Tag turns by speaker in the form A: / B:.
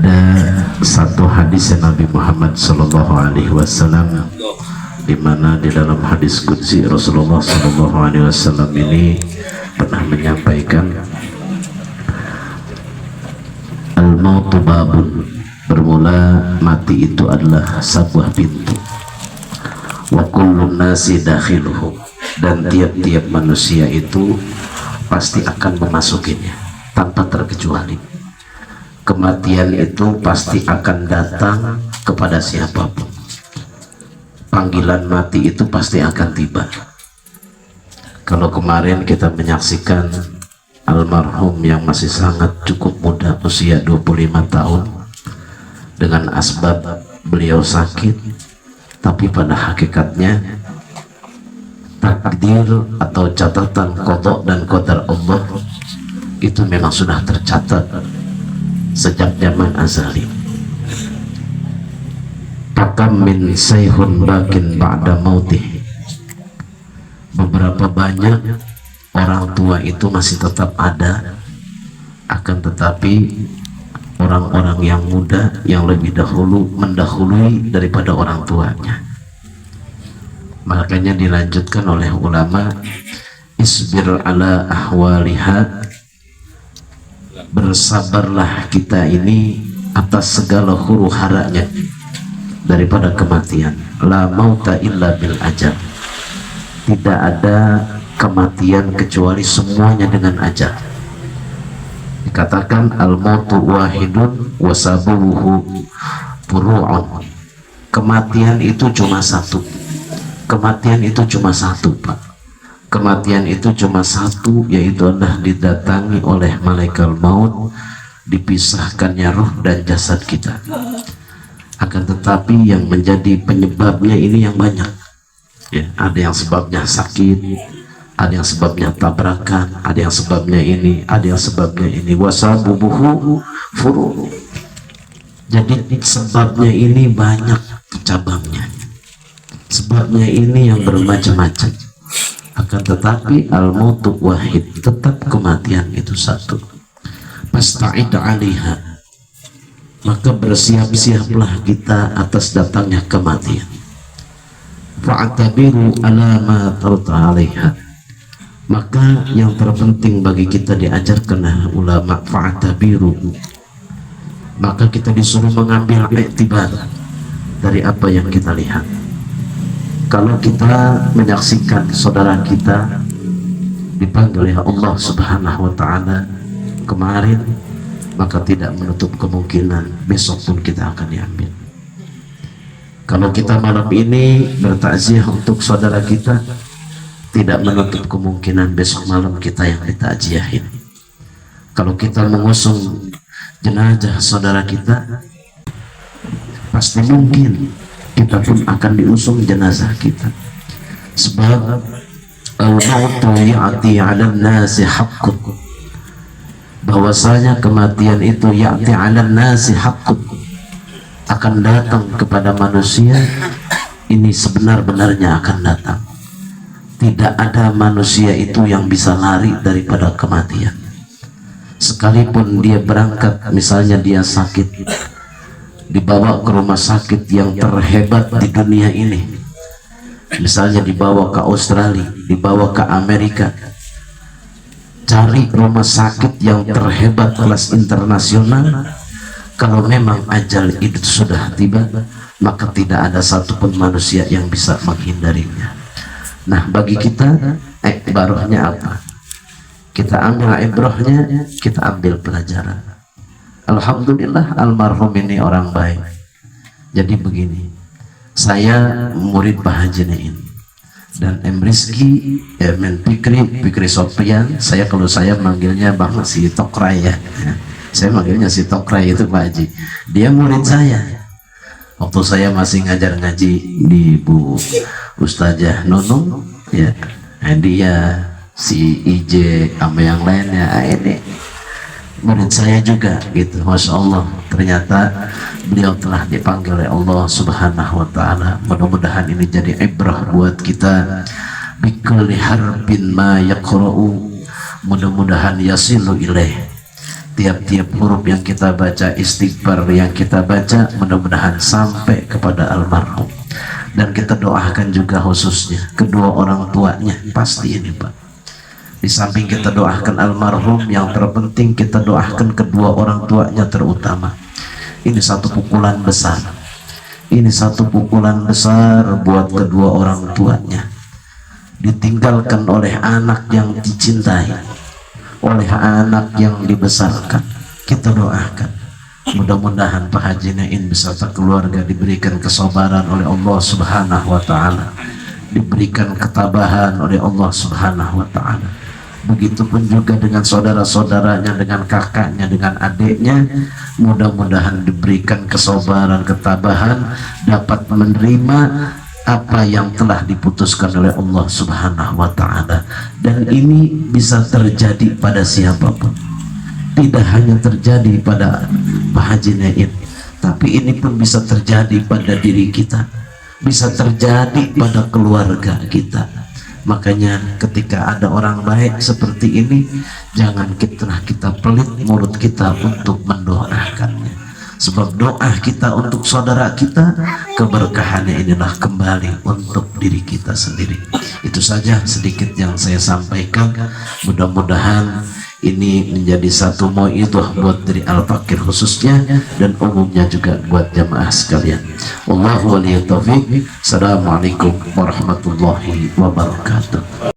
A: Ada satu hadis Nabi Muhammad Sallallahu Alaihi Wasallam, di mana di dalam hadis qudsi Rasulullah Sallallahu Alaihi Wasallam ini pernah menyampaikan, al-mautu babun, bermula mati itu adalah sebuah pintu, wa kullun nasi dakhiluhu, dan tiap-tiap manusia itu pasti akan memasukinya tanpa terkecuali. Kematian itu pasti akan datang kepada siapapun. Panggilan mati itu pasti akan tiba. Kalau kemarin kita menyaksikan almarhum yang masih sangat cukup muda, usia 25 tahun, dengan asbab beliau sakit, tapi pada hakikatnya takdir atau catatan qada dan qadar Allah itu memang sudah tercatat sejak zaman azali. Pakam min sayhun bakin ba'da mautih, beberapa banyak orang tua itu masih tetap ada, akan tetapi orang-orang yang muda yang lebih dahulu mendahului daripada orang tuanya. Makanya dilanjutkan oleh ulama, isbir ala ahwaliha, bersabarlah kita ini atas segala huru haranya daripada kematian. La mauta illa bil ajal, tidak ada kematian kecuali semuanya dengan ajal. Dikatakan al mautu wahidun wasabuhu furu'un, kematian itu cuma satu. Kematian itu cuma satu, Pak. Kematian itu cuma satu, yaitu adalah didatangi oleh malaikat maut, dipisahkannya roh dan jasad kita. Akan tetapi yang menjadi penyebabnya ini yang banyak ya, ada yang sebabnya sakit, ada yang sebabnya tabrakan, ada yang sebabnya ini, ada yang sebabnya ini. Wasabubuhu furu', jadi sebabnya ini banyak cabangnya, sebabnya ini yang bermacam-macam. Akan tetapi al-mautu wahid, tetap kematian itu satu. Fasta'id 'alaiha, maka bersiap-siaplah kita atas datangnya kematian. Fa'tabiru 'ala ma tarta 'alaiha, maka yang terpenting bagi kita diajarkan ulama, fa'tabiru, maka kita disuruh mengambil iktibar dari apa yang kita lihat. Kalau kita menyaksikan saudara kita dipanggil oleh Allah Subhanahu wa Ta'ala kemarin, maka tidak menutup kemungkinan besok pun kita akan diambil. Kalau kita malam ini bertakziah untuk saudara kita, tidak menutup kemungkinan besok malam kita yang ditakziahin. Kalau kita mengusung jenazah saudara kita, pasti mungkin kita pun akan diusung jenazah kita. Sebab al-mautu ya'ti 'alan nasi haqqun, bahwasanya kematian itu ya'ti 'alan nasi haqqun, akan datang kepada manusia, ini sebenar-benarnya akan datang. Tidak ada manusia itu yang bisa lari daripada kematian. Sekalipun dia berangkat, misalnya dia sakit, dibawa ke rumah sakit yang terhebat di dunia ini, misalnya dibawa ke Australia, dibawa ke Amerika, cari rumah sakit yang terhebat kelas internasional. Kalau memang ajal itu sudah tiba, maka tidak ada satupun manusia yang bisa menghindarinya. Nah, bagi kita ibrahnya apa? Kita ambil ibrahnya, kita ambil pelajaran. Alhamdulillah almarhum ini orang baik. Jadi begini, saya murid Pak Haji Nain dan M. Rizky, Fikri Sofian. Kalau saya manggilnya Bang si Tokrai ya. Saya manggilnya si Tokrai itu Pak Haji. Dia murid saya. Waktu saya masih ngajar ngaji di Bu Ustazah Nunung ya. Dia si IJ sama yang lainnya, ini murid saya juga gitu. Masya Allah, ternyata beliau telah dipanggil oleh Allah Subhanahu wa Ta'ala. Mudah-mudahan ini jadi ibrah buat kita. Bikulli harbin ma yaqra'u, mudah-mudahan yasilu ilaih, tiap-tiap huruf yang kita baca, istighfar yang kita baca, mudah-mudahan sampai kepada almarhum. Dan kita doakan juga khususnya kedua orang tuanya, pasti ini Pak. Di samping kita doakan almarhum, yang terpenting kita doakan kedua orang tuanya terutama. Ini satu pukulan besar. Ini satu pukulan besar buat kedua orang tuanya. Ditinggalkan oleh anak yang dicintai, oleh anak yang dibesarkan. Kita doakan mudah-mudahan Pak Haji Nain beserta keluarga diberikan kesabaran oleh Allah Subhanahu wa Ta'ala, diberikan ketabahan oleh Allah Subhanahu wa Ta'ala. Begitupun juga dengan saudara-saudaranya, dengan kakaknya, dengan adiknya, mudah-mudahan diberikan kesabaran, ketabahan, dapat menerima apa yang telah diputuskan oleh Allah Subhanahu wa Ta'ala. Dan ini bisa terjadi pada siapapun, tidak hanya terjadi pada Pak Haji Nain, tapi ini pun bisa terjadi pada diri kita, bisa terjadi pada keluarga kita. Makanya ketika ada orang baik seperti ini, jangan kita pelit mulut kita untuk mendoakannya. Sebab doa kita untuk saudara kita, keberkahannya inilah kembali untuk diri kita sendiri. Itu saja sedikit yang saya sampaikan. Mudah-mudahan ini menjadi satu mau'idhah buat dari Al-Fakir khususnya, dan umumnya juga buat jamaah sekalian. Wallahu waliyat taufiq. Assalamualaikum warahmatullahi wabarakatuh.